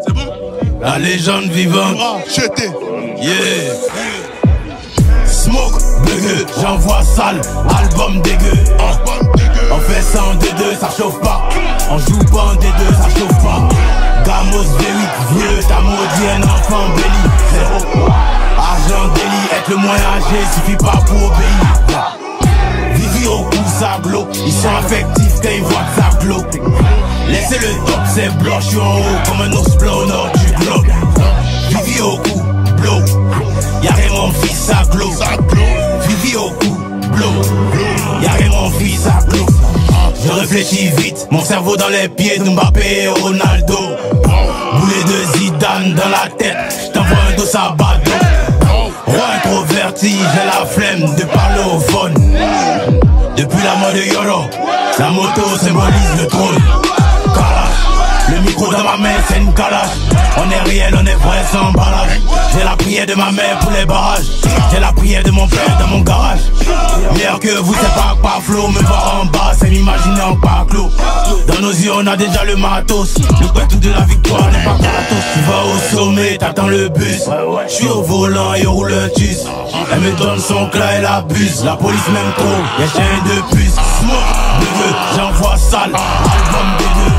C'est bon? La légende vivante. Jeté. Yeah. Smoke, bugueux, j'envoie sale, album dégueu. On fait ça en D2, ça chauffe pas. On joue pas en D2, ça chauffe pas. Gamos V8, vieux, t'as maudit un enfant béni. Zéro. Argent délit, être le moins âgé, suffit pas pour obéir. Vivi au cou, ça glow. Ils sont affectifs quand ils voient que ça glow. Laissez le top, c'est blanc, je suis en haut comme un ours blanc au nord du globe. Vivi au cou, blow. Y'a rien mon fils, ça glow. Vivi au cou, blow. Y'a rien mon fils, ça glow. Je réfléchis vite, mon cerveau dans les pieds de Mbappé et Ronaldo. Boulet de Zidane dans la tête, j't'envoie un dos à bado. Roi introverti, j'ai la flemme de parler au phone. Depuis la mort de Yoro, la moto symbolise le trône. Kalash, le micro dans ma main c'est une calache. On est réel, on est vrai sans emballage. J'ai la prière de ma mère pour les barrages. J'ai la prière de mon père dans mon garage. Meilleur que vous, c'est pas Paflo. Me voir en bas, c'est m'imaginer en Paclo. Dans nos yeux, on a déjà le matos. Le tout de la victoire n'est pas gratos. Tu vas au sommet, t'attends le bus. Je suis au volant et roule un tus. Elle me donne son clat, elle abuse. La police m'aime trop, y'a chien de puce. Smoke, bugueux, j'envoie sale. Album dégueu.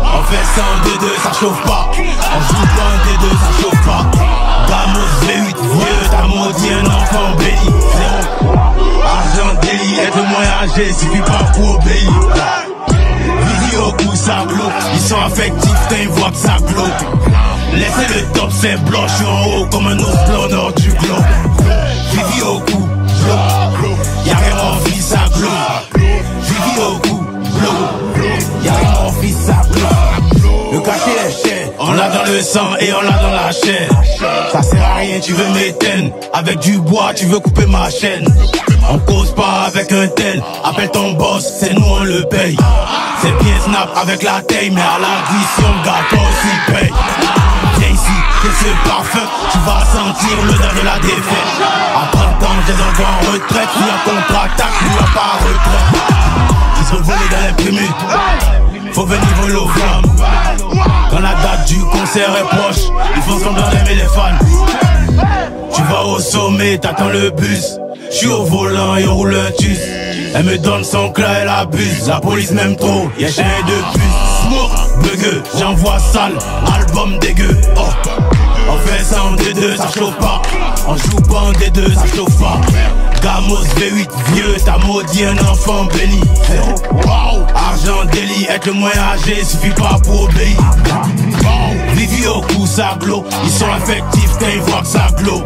On fait ça en D2, ça chauffe pas. On joue pas en D2, ça chauffe pas. Gamos V8, vieux, t'as maudit un enfant béni. Zéro. Argent délit, être moins âgé, suffit pas pour obéir. Vivi au cou, ça glow. Ils sont affectifs quand ils voient que ça glow. Laissez le top, c'est blanc, je suis en haut comme un ours blanc au nord du globe. Vivi au cou, blow. Y'a rien mon fils, ça glow. Vivi au cou, blow. Y'a rien mon fils, ça glow. Le cachet est cher, on l'a dans le sang et on l'a dans la chair. Ça sert à rien, tu veux m'éteindre. Avec du bois, tu veux couper ma chaîne. On cause pas avec un tel. Appelle ton boss, c'est nous on le paye. C'est bien snap avec la taille, mais à la vie si on gâte aussi paye. Viens ici, que ce parfum, tu vas sentir l'odeur de la défaite. À 30 ans, j'ai envois en retraite. Lui en contre-attaque, lui en pas retraite. Ils sont volés dans les primaires. Faut venir voler aux flammes. Quand la date du concert est proche, ils font semblant d'aimer les fans. Tu vas au sommet, t'attends le bus. J'suis au volant et on roule un tus. Elle me donne son clat, elle abuse. La police m'aime trop, y'a chien de puce. Smoke, bugueux, j'envoie sale. Album dégueu. Oh. On fait ça en D2, ça chauffe pas. On joue pas en D2, ça chauffe pas. Gamos V8, vieux, t'as maudit un enfant béni. Argent délit, être le moins âgé, suffit pas pour obéir. Vivi au cou, ça glow. Ils sont affectifs quand ils voient que ça glow.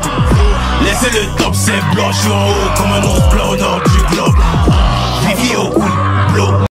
Laissez le top, c'est blanc, je suis en haut comme un ours blanc au nord